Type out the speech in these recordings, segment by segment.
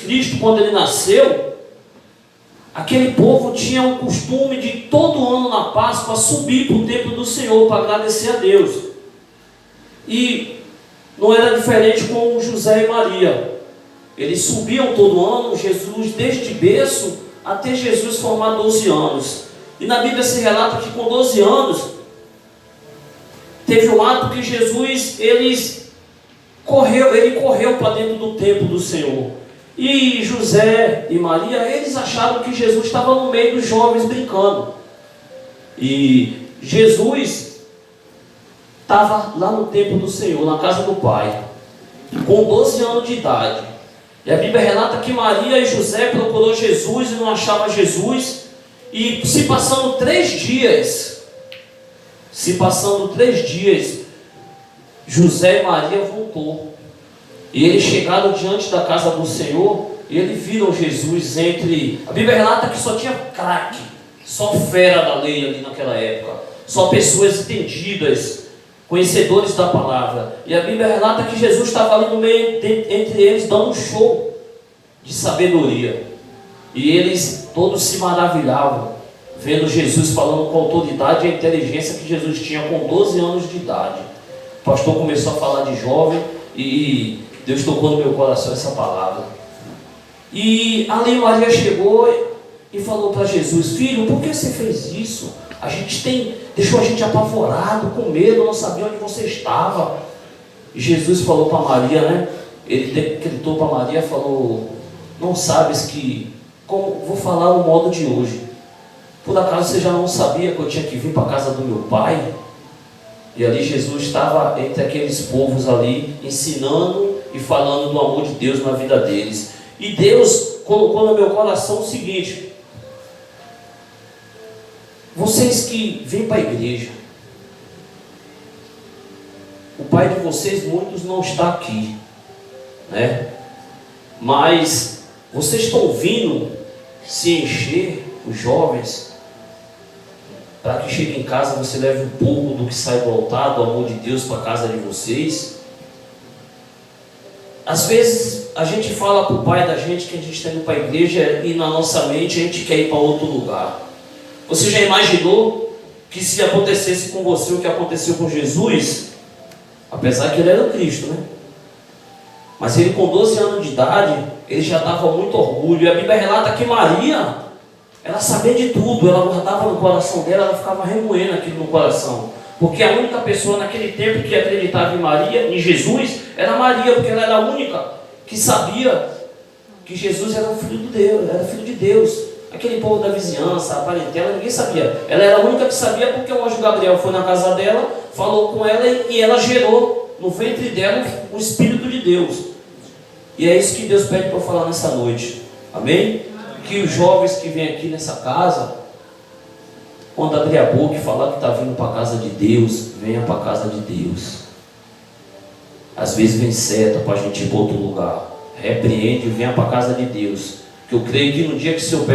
Cristo, quando ele nasceu, aquele povo tinha o costume de todo ano na Páscoa subir para o templo do Senhor para agradecer a Deus. E não era diferente com José e Maria. Eles subiam todo ano, Jesus desde berço até Jesus formar 12 anos. E na Bíblia se relata que com 12 anos teve um ato que Jesus ele correu para dentro do templo do Senhor. E José e Maria, eles acharam que Jesus estava no meio dos jovens brincando. E Jesus estava lá no templo do Senhor, na casa do Pai, com 12 anos de idade. E a Bíblia relata que Maria e José procurou Jesus e não achava Jesus. E se passando 3 dias, José e Maria voltou. E eles chegaram diante da casa do Senhor e eles viram Jesus entre... A Bíblia relata que só tinha craque, só fera da lei ali naquela época, só pessoas entendidas, conhecedores da palavra. E a Bíblia relata que Jesus estava ali no meio entre eles, dando um show de sabedoria. E eles todos se maravilhavam, vendo Jesus falando com autoridade e a inteligência que Jesus tinha com 12 anos de idade. O pastor começou a falar de jovem e Deus tocou no meu coração essa palavra. E ali Maria chegou e falou para Jesus: filho, por que você fez isso? Deixou a gente apavorado, com medo, não sabia onde você estava. E Jesus falou para Maria, né? Ele decretou para Maria, falou: não sabes que, como vou falar no modo de hoje, por acaso você já não sabia que eu tinha que vir para a casa do meu pai? E ali Jesus estava entre aqueles povos ali, ensinando e falando do amor de Deus na vida deles. E Deus colocou no meu coração o seguinte: vocês que vêm para a igreja, o pai de vocês, muitos não está aqui, né? Mas vocês estão vindo se encher, os jovens, para que chegue em casa você leve um pouco do que sai do altar, do amor de Deus, para a casa de vocês. Às vezes a gente fala para o pai da gente que a gente está indo para a igreja e na nossa mente a gente quer ir para outro lugar. Você já imaginou que se acontecesse com você o que aconteceu com Jesus, apesar que ele era o Cristo, né? Mas ele com 12 anos de idade, ele já dava muito orgulho. E a Bíblia relata que Maria, ela sabia de tudo, ela guardava no coração dela, ela ficava remoendo aquilo no coração. Porque a única pessoa naquele tempo que acreditava em Maria, em Jesus, era Maria, porque ela era a única que sabia que Jesus era o filho de Deus, era filho de Deus. Aquele povo da vizinhança, a parentela, ninguém sabia. Ela era a única que sabia porque o anjo Gabriel foi na casa dela, falou com ela e ela gerou no ventre dela o Espírito de Deus. E é isso que Deus pede para eu falar nessa noite. Amém? Que os jovens que vêm aqui nessa casa, quando abrir a boca e falar que está vindo para a casa de Deus, venha para a casa de Deus. Às vezes vem seta para a gente ir para outro lugar. Repreende e venha para a casa de Deus. Que eu creio que no dia que seu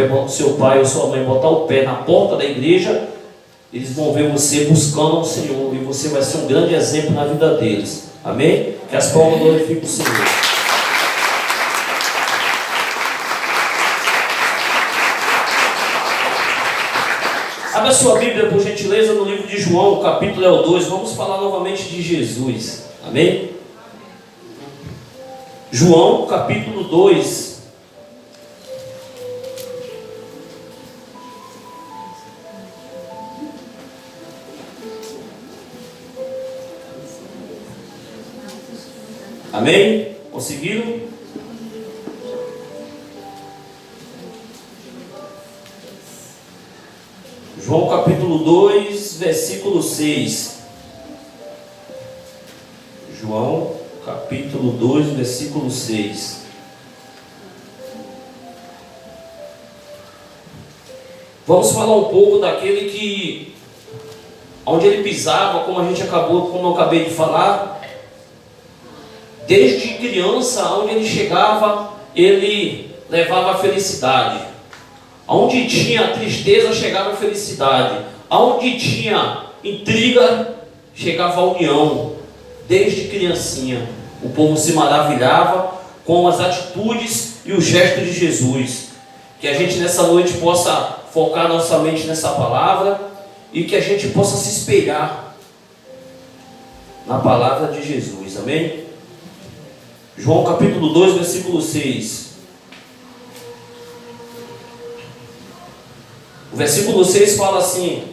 pai ou sua mãe botar o pé na porta da igreja, eles vão ver você buscando ao Senhor. E você vai ser um grande exemplo na vida deles. Amém? Que as palmas glorifiquem o Senhor. Abra sua Bíblia, por gentileza, no livro de João, o capítulo é o 2. Vamos falar novamente de Jesus. Amém? João, capítulo 2. Amém? Conseguiram? João capítulo 2, versículo 6. João capítulo 2, versículo 6. Vamos falar um pouco daquele que, onde ele pisava, como eu acabei de falar. Desde criança, onde ele chegava, ele levava a felicidade. Onde tinha tristeza, chegava a felicidade. Onde tinha intriga, chegava a união. Desde criancinha, o povo se maravilhava com as atitudes e o gesto de Jesus. Que a gente nessa noite possa focar nossa mente nessa palavra e que a gente possa se espelhar na palavra de Jesus, amém? João capítulo 2, versículo 6. O versículo 6 fala assim: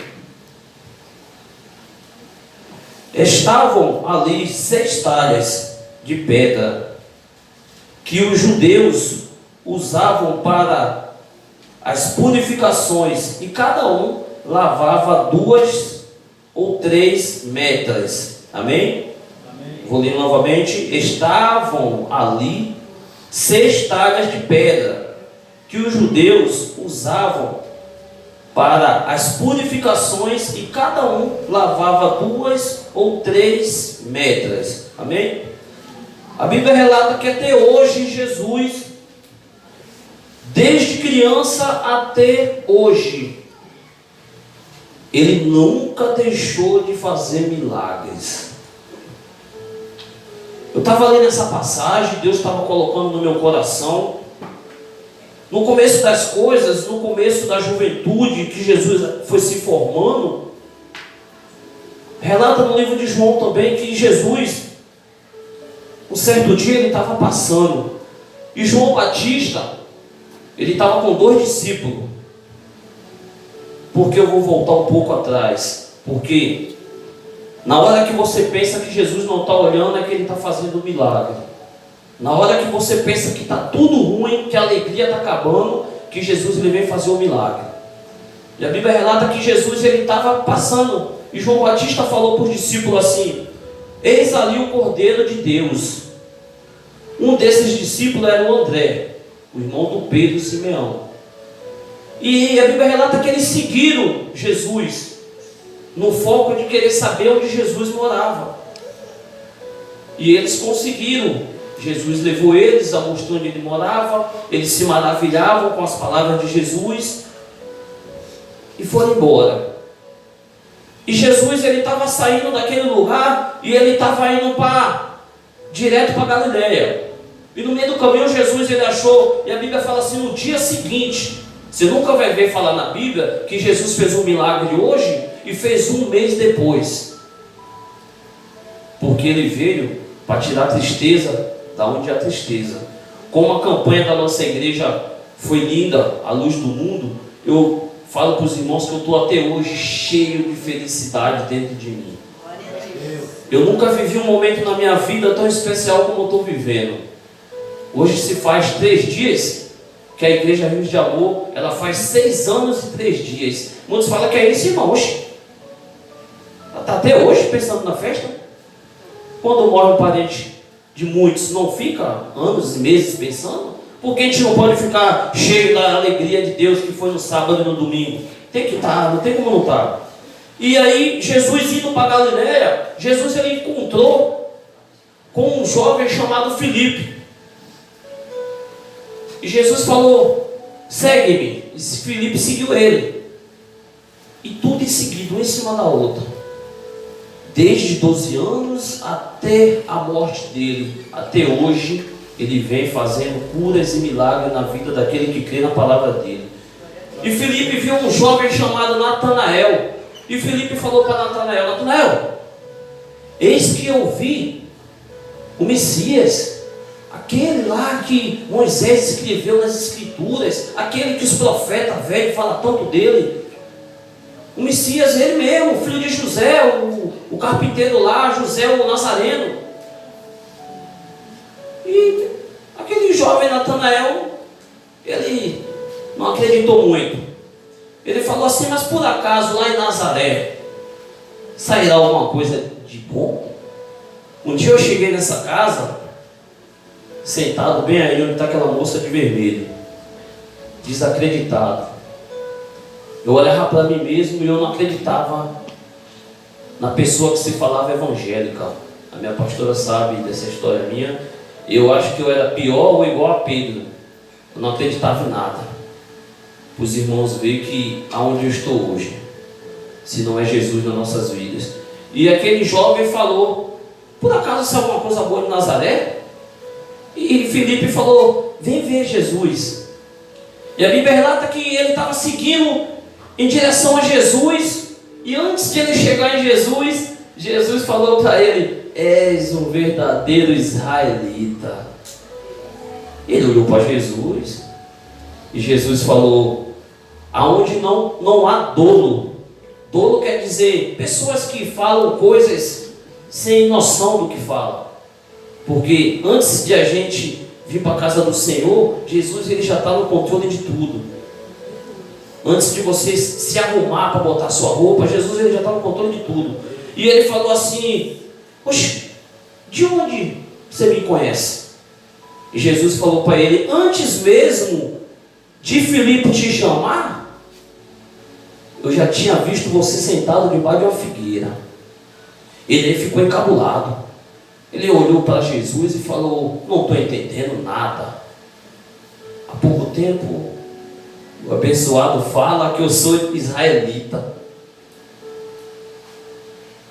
estavam ali 6 talhas de pedra que os judeus usavam para as purificações, e cada um lavava 2 ou 3 metras. Amém? Amém. Vou ler novamente. Estavam ali 6 talhas de pedra que os judeus usavam para as purificações, e cada um lavava 2 ou 3 metras. Amém? A Bíblia relata que até hoje Jesus, desde criança até hoje, ele nunca deixou de fazer milagres. Eu estava lendo essa passagem, Deus estava colocando no meu coração. No começo das coisas, no começo da juventude, que Jesus foi se formando, relata no livro de João também que Jesus, um certo dia, ele estava passando, e João Batista, ele estava com 2 discípulos. Porque eu vou voltar um pouco atrás, porque na hora que você pensa que Jesus não está olhando, é que ele está fazendo um milagre. Na hora que você pensa que está tudo ruim, que a alegria está acabando, que Jesus ele vem fazer um milagre. E a Bíblia relata que Jesus ele estava passando, e João Batista falou para os discípulos assim: eis ali o Cordeiro de Deus. Um desses discípulos era o André, o irmão do Pedro e Simeão. E a Bíblia relata que eles seguiram Jesus no foco de querer saber onde Jesus morava. E eles conseguiram. Jesus levou eles a mostrar onde ele morava. Eles se maravilhavam com as palavras de Jesus e foram embora. E Jesus ele estava saindo daquele lugar e ele estava indo direto para Galileia. E no meio do caminho Jesus ele achou, e a Bíblia fala assim, no dia seguinte, você nunca vai ver falar na Bíblia que Jesus fez um milagre hoje e fez 1 mês depois. Porque ele veio para tirar a tristeza da onde há tristeza. Como a campanha da nossa igreja foi linda, a luz do mundo, eu falo para os irmãos que eu estou até hoje cheio de felicidade dentro de mim. Eu nunca vivi um momento na minha vida tão especial como eu estou vivendo. Hoje se faz 3 dias que a igreja Rios de Amor, ela faz 6 anos e 3 dias. Muitos falam que é isso, irmão. Ela está até hoje pensando na festa. Quando morre um parente de muitos, não fica anos e meses pensando? Porque a gente não pode ficar cheio da alegria de Deus que foi no sábado e no domingo? Tem que estar, não tem como não estar. E aí Jesus indo para Galileia, Jesus ele encontrou com um jovem chamado Filipe. E Jesus falou: segue-me. E Filipe seguiu ele. E tudo em seguida, um em cima da outra. Desde 12 anos até a morte dele, até hoje, ele vem fazendo curas e milagres na vida daquele que crê na palavra dele. E Filipe viu um jovem chamado Natanael. E Filipe falou para Natanael: Natanael, eis que eu vi o Messias, aquele lá que Moisés escreveu nas escrituras, aquele que os profetas velhos falam tanto dele. O Messias, ele mesmo, filho de José, o carpinteiro lá, José o Nazareno. E aquele jovem Natanael, ele não acreditou muito. Ele falou assim: mas por acaso lá em Nazaré sairá alguma coisa de bom? Um dia eu cheguei nessa casa, sentado bem aí onde está aquela moça de vermelho, desacreditado. Eu olhava para mim mesmo e eu não acreditava na pessoa que se falava evangélica. A minha pastora sabe dessa história minha. Eu acho que eu era pior ou igual a Pedro. Eu não acreditava em nada. Para os irmãos verem que aonde eu estou hoje, se não é Jesus nas nossas vidas. E aquele jovem falou: por acaso se alguma coisa boa em Nazaré? E Filipe falou: vem ver Jesus. E a Bíblia relata que ele estava seguindo em direção a Jesus. E antes de ele chegar em Jesus, Jesus falou para ele: és um verdadeiro israelita. Ele olhou para Jesus e Jesus falou: aonde não há dolo. Dolo quer dizer pessoas que falam coisas sem noção do que falam. Porque antes de a gente vir para a casa do Senhor, Jesus ele já está no controle de tudo. Antes de você se arrumar para botar sua roupa, Jesus ele já está no controle de tudo. E ele falou assim: oxe, de onde você me conhece? E Jesus falou para ele: antes mesmo de Filipe te chamar, eu já tinha visto você sentado debaixo de uma figueira. Ele ficou encabulado. Ele olhou para Jesus e falou: não estou entendendo nada. Há pouco tempo o abençoado fala que eu sou israelita.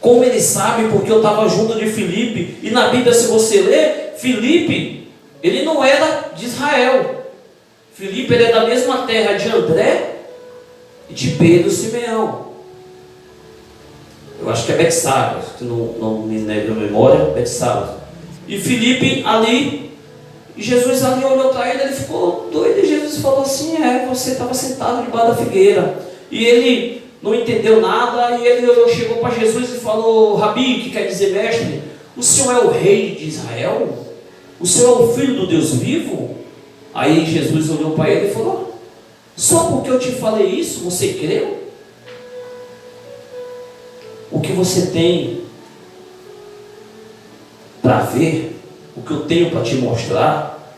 Como ele sabe? Porque eu estava junto de Filipe. E na Bíblia, se você ler, Filipe, ele não era de Israel. Filipe, ele é da mesma terra de André e de Pedro e Simeão. Eu acho que é Betsaida, se não me lembro a memória, Betsaida. E Filipe ali, e Jesus ali olhou para ele, ele ficou doido, e Jesus falou assim: você estava sentado debaixo da figueira. E ele não entendeu nada, e ele chegou para Jesus e falou: Rabi, que quer dizer mestre, o senhor é o rei de Israel? O senhor é o filho do Deus vivo? Aí Jesus olhou para ele e falou: só porque eu te falei isso, você creu? O que você tem para ver, o que eu tenho para te mostrar,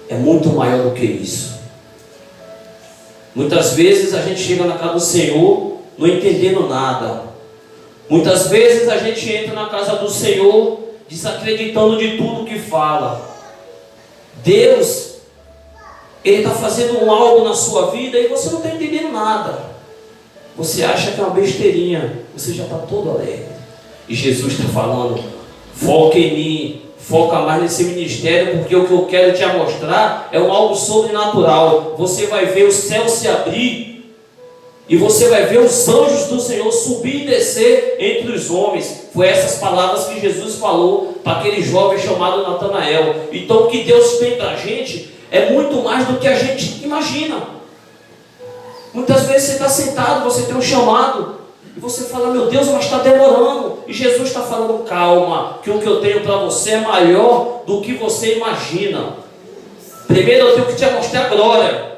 é muito maior do que isso. Muitas vezes a gente chega na casa do Senhor não entendendo nada. Muitas vezes a gente entra na casa do Senhor desacreditando de tudo que fala. Deus, Ele está fazendo algo na sua vida e você não está entendendo nada. Você acha que é uma besteirinha, você já está todo alegre. E Jesus está falando: foca em mim, foca mais nesse ministério, porque o que eu quero te mostrar é algo sobrenatural. Você vai ver o céu se abrir, e você vai ver os anjos do Senhor subir e descer entre os homens. Foi essas palavras que Jesus falou para aquele jovem chamado Natanael. Então o que Deus tem para a gente é muito mais do que a gente imagina. Muitas vezes você está sentado, você tem um chamado, e você fala: meu Deus, mas está demorando. E Jesus está falando: calma, que o que eu tenho para você é maior do que você imagina. Primeiro eu tenho que te mostrar a glória.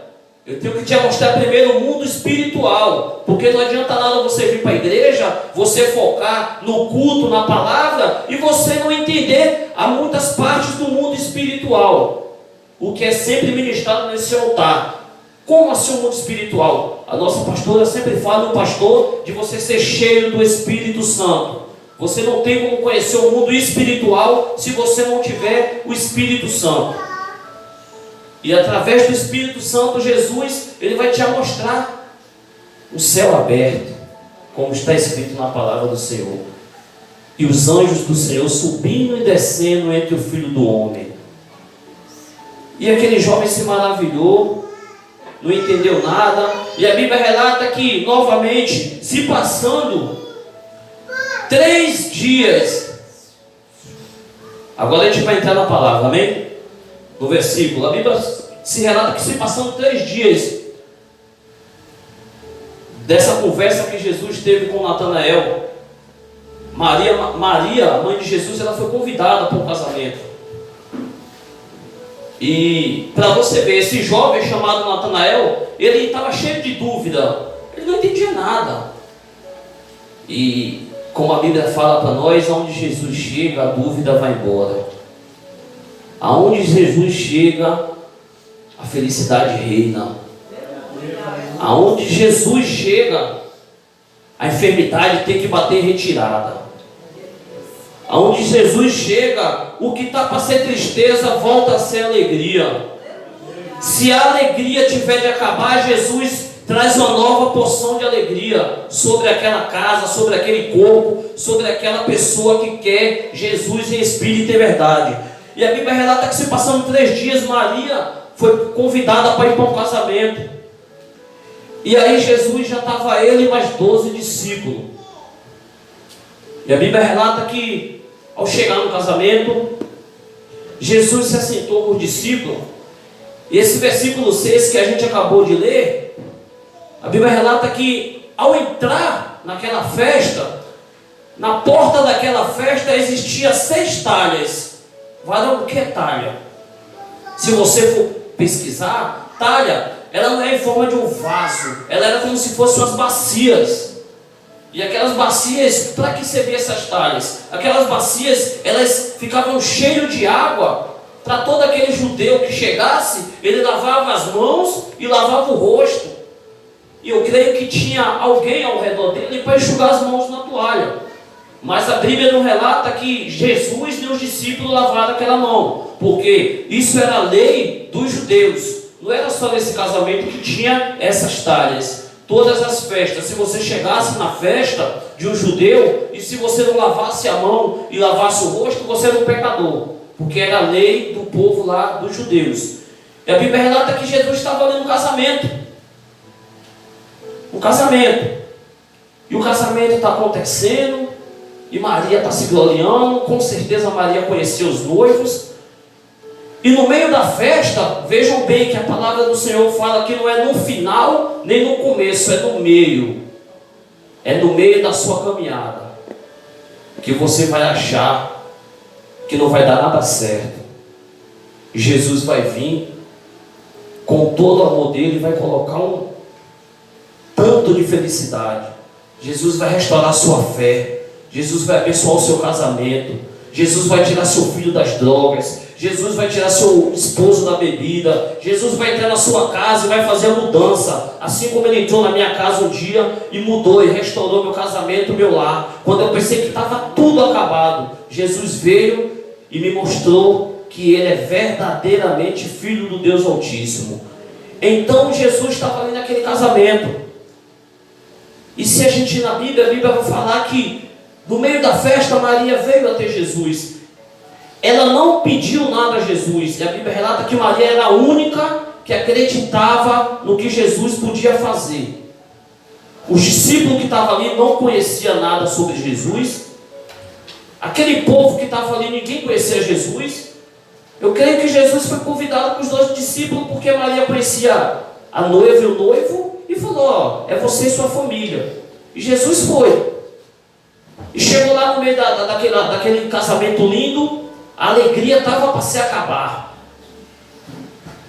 Eu tenho que te mostrar primeiro o mundo espiritual. Porque não adianta nada você vir para a igreja, você focar no culto, na palavra, e você não entender há muitas partes do mundo espiritual. O que é sempre ministrado nesse altar. Como assim o mundo espiritual? A nossa pastora sempre fala no pastor de você ser cheio do Espírito Santo. Você não tem como conhecer o mundo espiritual se você não tiver o Espírito Santo. E através do Espírito Santo, Jesus, Ele vai te mostrar o céu aberto, como está escrito na palavra do Senhor. E os anjos do Senhor subindo e descendo entre o Filho do Homem. E aquele jovem se maravilhou, não entendeu nada, e a Bíblia relata que, novamente, se passando 3 dias, agora a gente vai entrar na palavra, amém? No versículo, a Bíblia se relata que se passando 3 dias, dessa conversa que Jesus teve com Natanael, Maria, mãe de Jesus, ela foi convidada para o casamento. E para você ver, esse jovem chamado Natanael, ele estava cheio de dúvida, ele não entendia nada. E como a Bíblia fala para nós, aonde Jesus chega, a dúvida vai embora. Aonde Jesus chega, a felicidade reina. Aonde Jesus chega, a enfermidade tem que bater em retirada. Aonde Jesus chega, o que está para ser tristeza volta a ser alegria. Se a alegria tiver de acabar, Jesus traz uma nova porção de alegria sobre aquela casa, sobre aquele corpo, sobre aquela pessoa que quer Jesus em espírito e verdade. E a Bíblia relata que se passando 3 dias, Maria foi convidada para ir para um casamento. E aí Jesus já estava ele e mais 12 discípulos. E a Bíblia relata que ao chegar no casamento, Jesus se assentou com os discípulos. E esse versículo 6 que a gente acabou de ler, a Bíblia relata que ao entrar naquela festa, na porta daquela festa existia 6 talhas. Varão, o que é talha? Se você for pesquisar, talha, ela não é em forma de um vaso, ela era como se fossem umas bacias. E aquelas bacias, para que serviam essas talhas? Aquelas bacias, elas ficavam cheias de água, para todo aquele judeu que chegasse, ele lavava as mãos e lavava o rosto. E eu creio que tinha alguém ao redor dele para enxugar as mãos na toalha. Mas a Bíblia não relata que Jesus e os discípulos lavaram aquela mão, porque isso era a lei dos judeus. Não era só nesse casamento que tinha essas talhas. Todas as festas, se você chegasse na festa de um judeu, e se você não lavasse a mão e lavasse o rosto, você era um pecador, porque era a lei do povo lá dos judeus. E a Bíblia relata que Jesus estava ali no casamento. Um casamento. E o casamento está acontecendo, e Maria está se gloriando. Com certeza Maria conhecia os noivos. E no meio da festa, vejam bem que a palavra do Senhor fala que não é no final, nem no começo, é no meio. É no meio da sua caminhada que você vai achar que não vai dar nada certo. Jesus vai vir com todo o amor dele, vai colocar um tanto de felicidade. Jesus vai restaurar sua fé. Jesus vai abençoar o seu casamento. Jesus vai tirar seu filho das drogas. Jesus vai tirar seu esposo da bebida. Jesus vai entrar na sua casa e vai fazer a mudança. Assim como ele entrou na minha casa um dia e mudou e restaurou meu casamento, meu lar. Quando eu pensei que estava tudo acabado, Jesus veio e me mostrou que ele é verdadeiramente filho do Deus Altíssimo. Então Jesus estava ali naquele casamento. E se a gente ir na Bíblia, a Bíblia vai falar que no meio da festa Maria veio até Jesus. Ela não pediu nada a Jesus. E a Bíblia relata que Maria era a única que acreditava no que Jesus podia fazer. Os discípulos que estavam ali não conheciam nada sobre Jesus. Aquele povo que estava ali, ninguém conhecia Jesus. Eu creio que Jesus foi convidado com os 2 discípulos, porque Maria conhecia a noiva e o noivo, e falou: ó, é você e sua família. E Jesus foi. E chegou lá no meio daquele casamento lindo. A alegria estava para se acabar.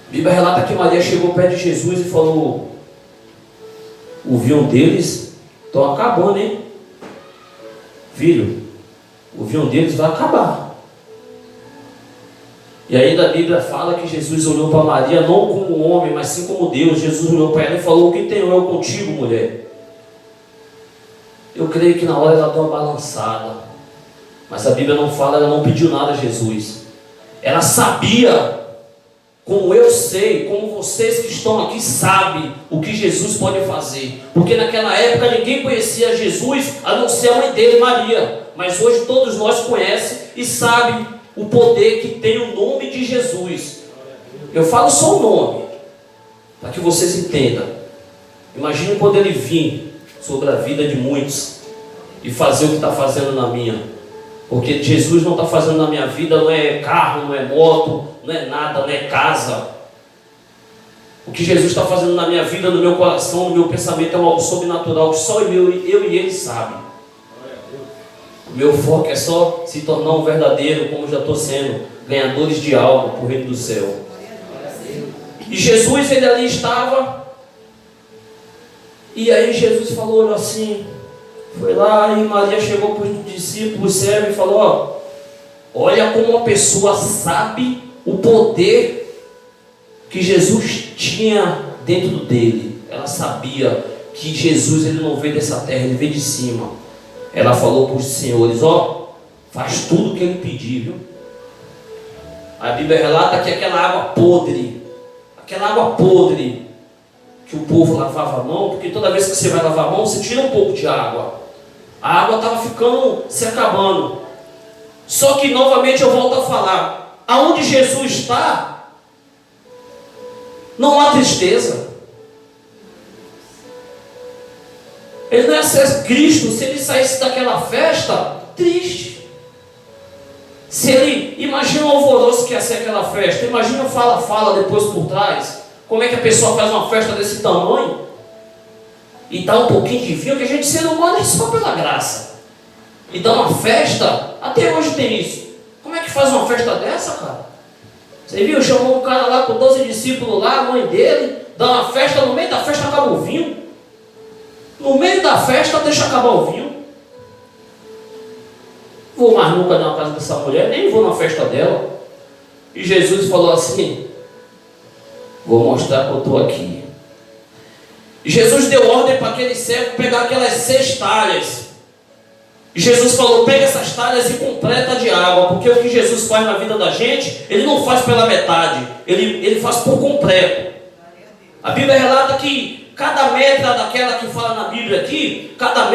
A Bíblia relata que Maria chegou perto de Jesus e falou: o vinho deles estão acabando, hein? Filho, o vinho deles vai acabar. E ainda a Bíblia fala que Jesus olhou para Maria não como homem, mas sim como Deus. Jesus olhou para ela e falou: o que tenho eu contigo, mulher? Eu creio que na hora ela deu uma balançada. Mas a Bíblia não fala, ela não pediu nada a Jesus. Ela sabia, como eu sei, como vocês que estão aqui sabem, o que Jesus pode fazer. Porque naquela época ninguém conhecia Jesus, a não ser a mãe dele, Maria. Mas hoje todos nós conhecem e sabem o poder que tem o nome de Jesus. Eu falo só o nome, para que vocês entendam. Imagine quando ele vir sobre a vida de muitos e fazer o que está fazendo na minha. Porque Jesus não está fazendo na minha vida, não é carro, não é moto, não é nada, não é casa. O que Jesus está fazendo na minha vida, no meu coração, no meu pensamento, é algo sobrenatural que só eu e Ele sabem. O meu foco é só se tornar um verdadeiro, como já estou sendo, ganhadores de alma para o reino do céu. E Jesus, ele ali estava, e aí Jesus falou assim, foi lá e Maria chegou para os discípulos, serve e falou: ó, olha como uma pessoa sabe o poder que Jesus tinha dentro dele. Ela sabia que Jesus, ele não veio dessa terra, ele veio de cima. Ela falou para os senhores: ó, faz tudo o que ele pedir, viu? A Bíblia relata que aquela água podre que o povo lavava a mão, porque toda vez que você vai lavar a mão, você tira um pouco de água. A água estava ficando, se acabando. Só que novamente eu volto a falar, aonde Jesus está, não há tristeza. Ele não ia ser Cristo se ele saísse daquela festa triste. Se ele, imagina o alvoroço que ia ser aquela festa, imagina o fala depois por trás, como é que a pessoa faz uma festa desse tamanho, e dá um pouquinho de vinho, que a gente ser humano é só pela graça, e dá uma festa, até hoje tem isso. Como é que faz uma festa dessa, cara? Você viu, chamou um cara lá com 12 discípulos lá, a mãe dele, dá uma festa, no meio da festa acaba o vinho. No meio da festa deixa acabar o vinho. Vou mais nunca na casa dessa mulher, nem vou na festa dela. E Jesus falou assim: vou mostrar que eu estou aqui. E Jesus deu ordem para aquele servo pegar aquelas 6 talhas. E Jesus falou: pega essas talhas e completa de água. Porque o que Jesus faz na vida da gente, Ele não faz pela metade, Ele faz por completo. A Bíblia relata que cada metra daquela que fala na Bíblia aqui, cada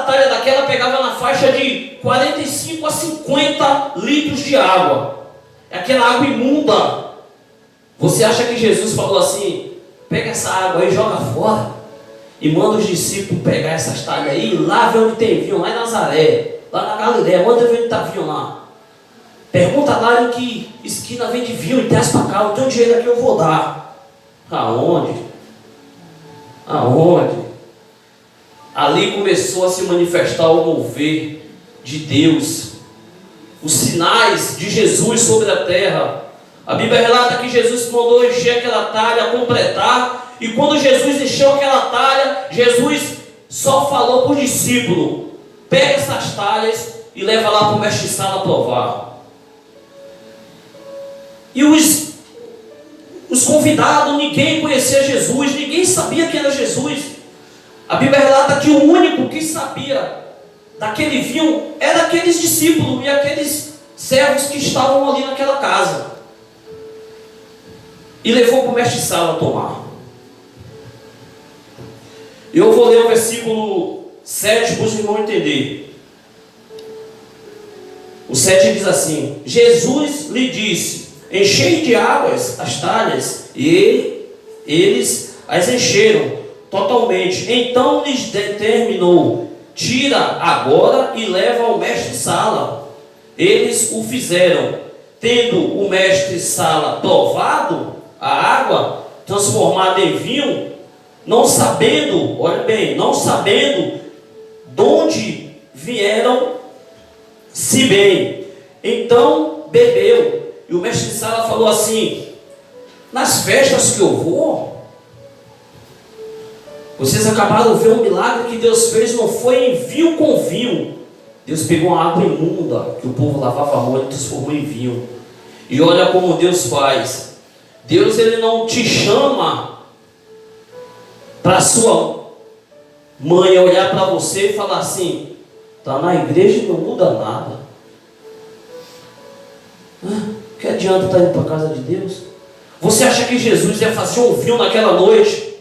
talha daquela pegava na faixa de 45 a 50 litros de água. É aquela água imunda. Você acha que Jesus falou assim: pega essa água aí, joga fora, e manda os discípulos pegar essas talhas aí, lá ver onde tem vinho, lá em Nazaré, lá na Galileia, manda ver onde está vinho lá. Pergunta lá em que esquina vende vinho e traz para cá, o teu dinheiro aqui eu vou dar. Aonde? Ali começou a se manifestar o mover de Deus, os sinais de Jesus sobre a terra. A Bíblia relata que Jesus mandou encher aquela talha, completar, e quando Jesus encheu aquela talha, Jesus só falou para o discípulo: pega essas talhas e leva lá para o mestre Sala provar. E os convidados, ninguém conhecia Jesus, ninguém sabia quem era Jesus. A Bíblia relata que o único que sabia daquele vinho era aqueles discípulos e aqueles servos que estavam ali naquela casa. E levou para o mestre Sala tomar. Eu vou ler o versículo 7 para os irmãos entender. O 7 diz assim: Jesus lhe disse: enchei de águas as talhas, e eles as encheram totalmente. Então lhes determinou: tira agora e leva ao mestre Sala. Eles o fizeram. Tendo o mestre Sala provado a água transformada em vinho, não sabendo, olha bem, não sabendo de onde vieram, se bem, então bebeu. E o mestre Sala falou assim: nas festas que eu vou, vocês acabaram de ver um milagre que Deus fez, não foi em vinho com vinho. Deus pegou uma água imunda que o povo lavava a mão e transformou em vinho. E olha como Deus faz. Deus, Ele não te chama para sua mãe olhar para você e falar assim: está na igreja e não muda nada. Que adianta estar indo para a casa de Deus? Você acha que Jesus ia fazer um vinho naquela noite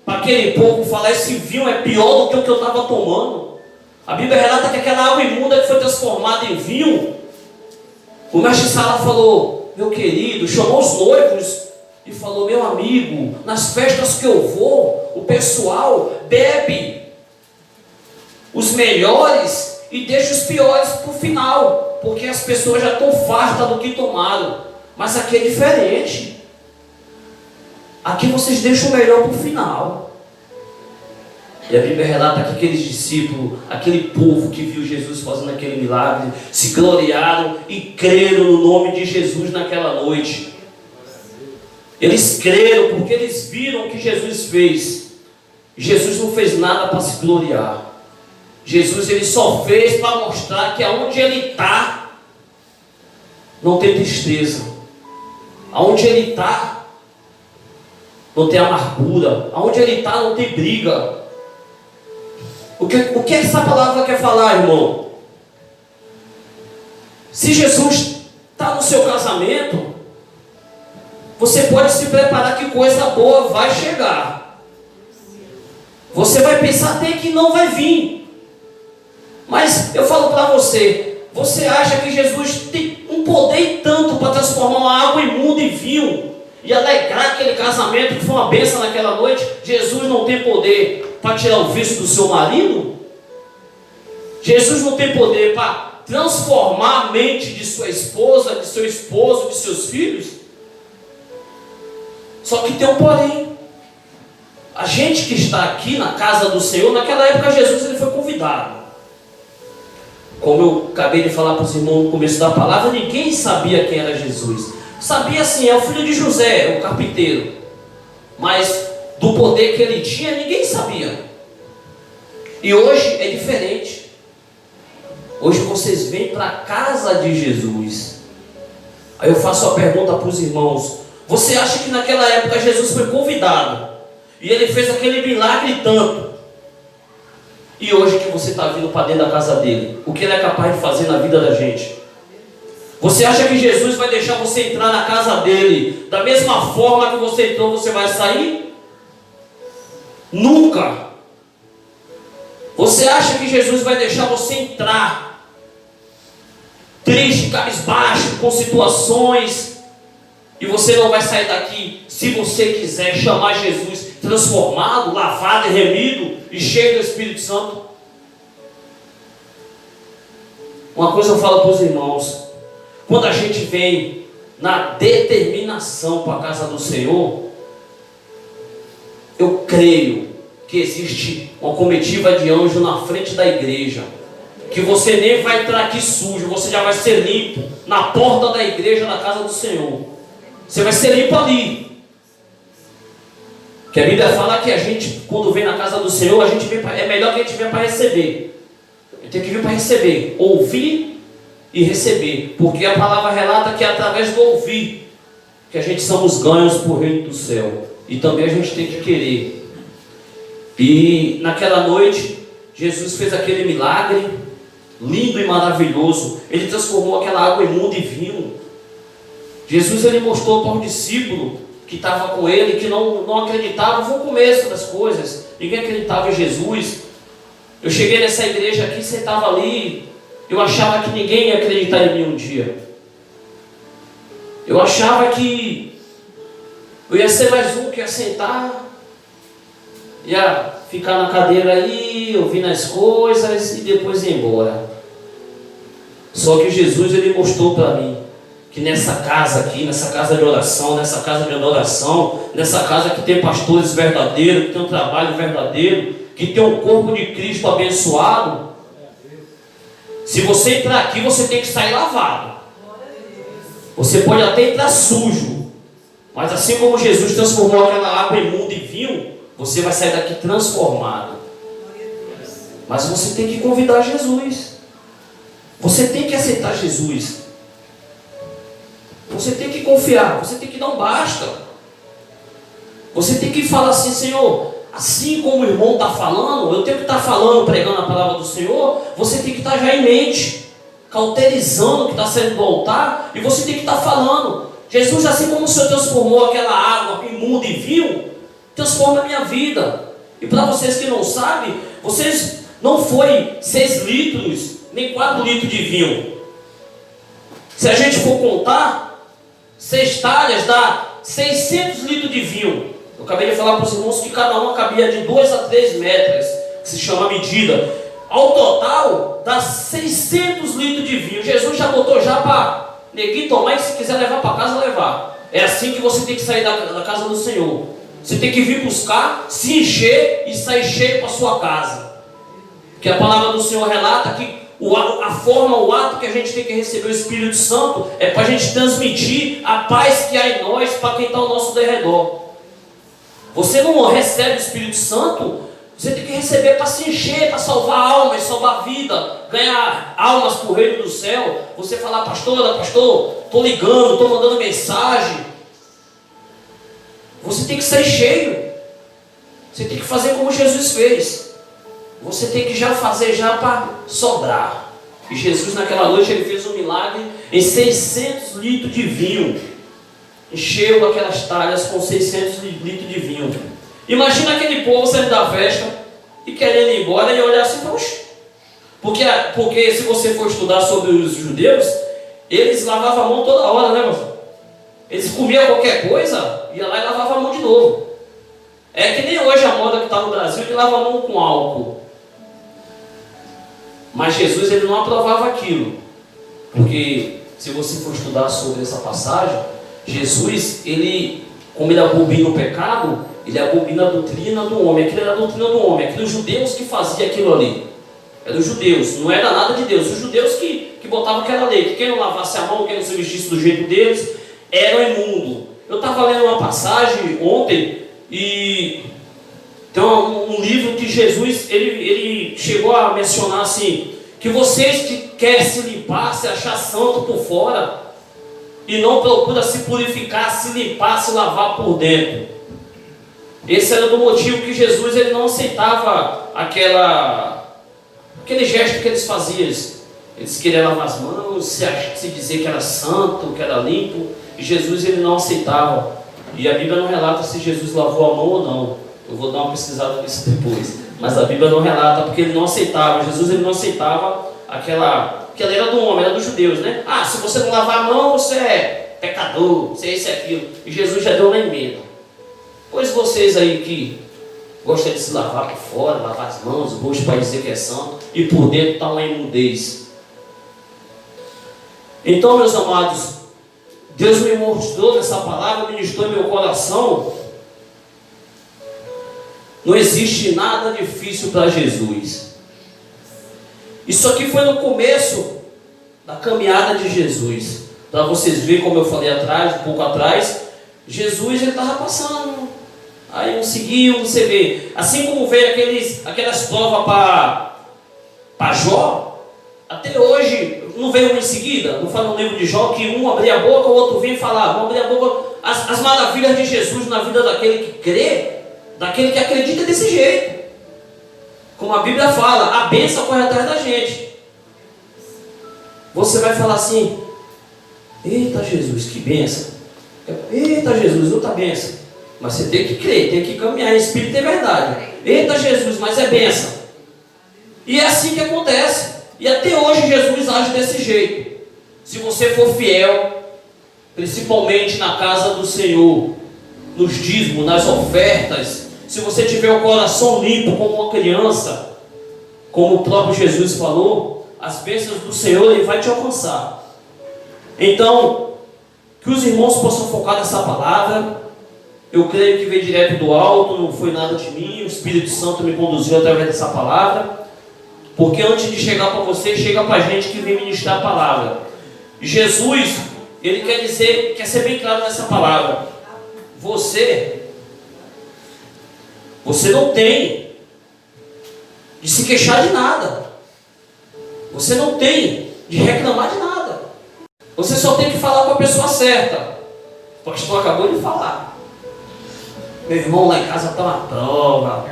para aquele povo falar: esse vinho é pior do que o que eu estava tomando? A Bíblia relata que aquela água imunda que foi transformada em vinho, o mestre Sala falou: meu querido, chamou os noivos e falou: meu amigo, nas festas que eu vou, o pessoal bebe os melhores e deixa os piores para o final, porque as pessoas já estão fartas do que tomaram. Mas aqui é diferente. Aqui vocês deixam o melhor para o final. E a Bíblia relata que aqueles discípulos, aquele povo que viu Jesus fazendo aquele milagre, se gloriaram e creram no nome de Jesus naquela noite. Eles creram porque eles viram o que Jesus fez. Jesus não fez nada para se gloriar. Jesus, Ele só fez para mostrar que aonde Ele está, não tem tristeza. Aonde Ele está, não tem amargura. Aonde Ele está, não tem briga. O que essa palavra quer falar, irmão? Se Jesus está no seu casamento, você pode se preparar que coisa boa vai chegar. Você vai pensar até que não vai vir. Mas eu falo para você, você acha que Jesus não poder tanto para transformar uma água imunda em vinho e alegrar aquele casamento que foi uma bênção naquela noite. Jesus não tem poder para tirar o vício do seu marido? Jesus não tem poder para transformar a mente de sua esposa, de seu esposo, de seus filhos? Só que tem um porém. A gente que está aqui na casa do Senhor, naquela época Jesus ele foi convidado. Como eu acabei de falar para os irmãos no começo da palavra, ninguém sabia quem era Jesus. Sabia sim, é o filho de José, o carpinteiro. Mas do poder que ele tinha, ninguém sabia. E hoje é diferente. Hoje vocês vêm para a casa de Jesus. Aí eu faço a pergunta para os irmãos: você acha que naquela época Jesus foi convidado e ele fez aquele milagre tanto? E hoje que você está vindo para dentro da casa dele, o que ele é capaz de fazer na vida da gente? Você acha que Jesus vai deixar você entrar na casa dele da mesma forma que você entrou, você vai sair? Nunca. Você acha que Jesus vai deixar você entrar triste, cabisbaixo, com situações, e você não vai sair daqui, se você quiser chamar Jesus transformado, lavado e remido e cheio do Espírito Santo? Uma coisa eu falo para os irmãos: quando a gente vem na determinação para a casa do Senhor, eu creio que existe uma comitiva de anjo na frente da igreja, que você nem vai entrar aqui sujo, você já vai ser limpo na porta da igreja, na casa do Senhor. Você vai ser limpo ali. Que a Bíblia fala que a gente, quando vem na casa do Senhor, a gente vem é melhor que a gente venha para receber. A gente tem que vir para receber, ouvir e receber, porque a palavra relata que é através do ouvir que a gente somos ganhos para o reino do céu. E também a gente tem que querer. E naquela noite, Jesus fez aquele milagre lindo e maravilhoso. Ele transformou aquela água imunda em vinho. Jesus ele mostrou para um discípulo que estava com ele, que não acreditava. Foi o começo das coisas, ninguém acreditava em Jesus. Eu cheguei nessa igreja aqui, sentava ali, eu achava que ninguém ia acreditar em mim um dia. Eu achava que eu ia ser mais um que ia sentar, ia ficar na cadeira aí, ouvir as coisas e depois ir embora. Só que Jesus ele mostrou para mim que nessa casa aqui, nessa casa de oração, nessa casa de adoração, nessa casa que tem pastores verdadeiros, que tem um trabalho verdadeiro, que tem um corpo de Cristo abençoado, se você entrar aqui, você tem que sair lavado. Você pode até entrar sujo, mas assim como Jesus transformou aquela água imunda em vinho, você vai sair daqui transformado. Mas você tem que convidar Jesus. Você tem que aceitar Jesus. Você tem que confiar. Você tem que dar um basta. Você tem que falar assim: Senhor, assim como o irmão está falando, eu tenho que estar falando, pregando a palavra do Senhor. Você tem que estar já em mente, cauterizando o que está saindo do altar. E você tem que estar falando: Jesus, assim como o Senhor transformou aquela água imunda em vinho, transforma a minha vida. E para vocês que não sabem, vocês não foi 6 litros, nem 4 litros de vinho. Se a gente for contar, 6 talhas dá 600 litros de vinho. Eu acabei de falar para os irmãos que cada uma cabia de 2 a 3 metros, que se chama medida. Ao total, dá 600 litros de vinho. Jesus já botou já para neguinho tomar, e se quiser levar para casa, levar. É assim que você tem que sair da casa do Senhor. Você tem que vir buscar, se encher e sair cheio para a sua casa. Porque a palavra do Senhor relata que o ato que a gente tem que receber o Espírito Santo é para a gente transmitir a paz que há em nós para quem está ao nosso derredor. Você não recebe o Espírito Santo, você tem que receber para se encher, para salvar almas, salvar vida, ganhar almas para o reino do céu. Você falar: pastor, estou ligando, estou mandando mensagem. Você tem que sair cheio. Você tem que fazer como Jesus fez. Você tem que já fazer já para sobrar. E Jesus naquela noite ele fez um milagre em 600 litros de vinho. Encheu aquelas talhas com 600 litros de vinho. Imagina aquele povo saindo da festa e querendo ir embora e olhar assim: poxa. Porque se você for estudar sobre os judeus, Eles lavavam a mão toda hora, né, irmão? Eles comiam qualquer coisa, ia lá e lavava a mão de novo. É que nem hoje a moda que está no Brasil de lavar a mão com álcool. Mas Jesus, ele não aprovava aquilo. Porque se você for estudar sobre essa passagem, Jesus, ele, como ele abomina o pecado, ele abomina a doutrina do homem. Aquilo era a doutrina do homem, aqueles judeus que faziam aquilo ali. Eram os judeus, não era nada de Deus. Os judeus que botavam aquela lei, que quem não lavasse a mão, quem não se vestisse do jeito deles, era imundo. Eu estava lendo uma passagem ontem, e tem um livro que Jesus, ele chegou a mencionar assim, que vocês que querem se limpar, se achar santo por fora, e não procura se purificar, se limpar, se lavar por dentro. Esse era do motivo que Jesus, ele não aceitava aquele gesto que eles faziam. Eles queriam lavar as mãos, se dizer que era santo, que era limpo, e Jesus, ele não aceitava. E a Bíblia não relata se Jesus lavou a mão ou não. Eu vou dar uma pesquisada nisso depois. Mas a Bíblia não relata, porque ele não aceitava. Jesus, ele não aceitava aquela era do homem, era dos judeus, né? Ah, se você não lavar a mão, você é pecador, você é isso e aquilo. E Jesus já deu na emenda. Pois vocês aí que gostam de se lavar por fora, lavar as mãos, o rosto para dizer que é santo, e por dentro está uma imundez. Então, meus amados, Deus me mostrou nessa palavra, ministrou em meu coração. Não existe nada difícil para Jesus. Isso aqui foi no começo da caminhada de Jesus. Para vocês verem, como eu falei um pouco atrás, Jesus, ele estava passando. Aí um seguiu, você vê. Assim como veio aquelas provas para Jó, até hoje, não veio um em seguida. Não fala no livro de Jó que um abria a boca, o outro vinha e falava. Um abria a boca, as maravilhas de Jesus na vida daquele que crê, daquele que acredita desse jeito. Como a Bíblia fala, a bênção corre atrás da gente. Você vai falar assim: eita Jesus, que bênção. Eita Jesus, outra bênção. Mas você tem que crer, tem que caminhar em espírito e verdade. Eita Jesus, mas é bênção. E é assim que acontece. E até hoje Jesus age desse jeito. Se você for fiel, principalmente na casa do Senhor, nos dízimos, nas ofertas, se você tiver o coração limpo como uma criança, como o próprio Jesus falou, as bênçãos do Senhor, ele vai te alcançar. Então, que os irmãos possam focar nessa palavra. Eu creio que veio direto do alto, não foi nada de mim. O Espírito Santo me conduziu através dessa palavra. Porque antes de chegar para você, chega para a gente que vem ministrar a palavra. Jesus, ele quer ser bem claro nessa palavra. Você não tem de se queixar de nada. Você não tem de reclamar de nada. Você só tem que falar com a pessoa certa. O pastor acabou de falar. Meu irmão, lá em casa está uma prova.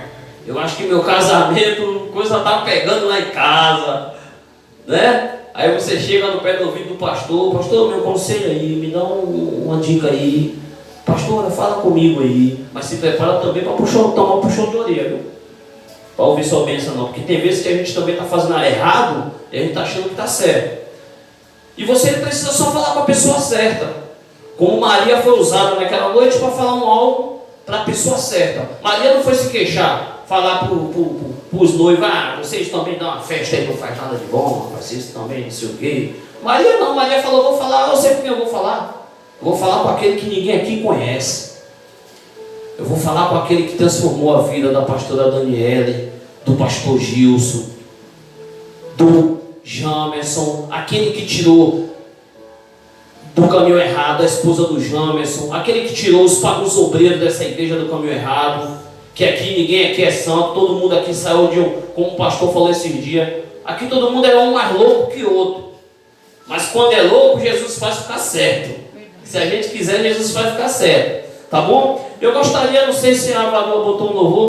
Eu acho que meu casamento, coisa está pegando lá em casa, né? Aí você chega no pé do ouvido do pastor: pastor, meu conselho aí, me dá uma dica aí. Pastora, fala comigo aí. Mas se prepara também para tomar um puxão de orelha, viu? Para ouvir sua bênção não. Porque tem vezes que a gente também está fazendo errado e a gente está achando que está certo. E você precisa só falar com a pessoa certa. Como Maria foi usada naquela noite para falar algo para a pessoa certa. Maria não foi se queixar, falar para os noivos: ah, vocês também dão uma festa aí, não faz nada de bom, vocês também não sei o quê. Maria não, Maria falou: vou falar, eu sei com quem eu vou falar. Eu vou falar com aquele que ninguém aqui conhece. Eu vou falar com aquele que transformou a vida da pastora Daniele, do pastor Gilson, do Jamerson, aquele que tirou do caminho errado a esposa do Jamerson, aquele que tirou os obreiros dessa igreja do caminho errado, que aqui ninguém aqui é santo, todo mundo aqui saiu como o pastor falou esses dias, aqui todo mundo é um mais louco que outro, mas quando é louco, Jesus faz ficar certo. Se a gente quiser, Jesus vai ficar certo, tá bom? Eu gostaria, não sei se a Amador botou um louvor.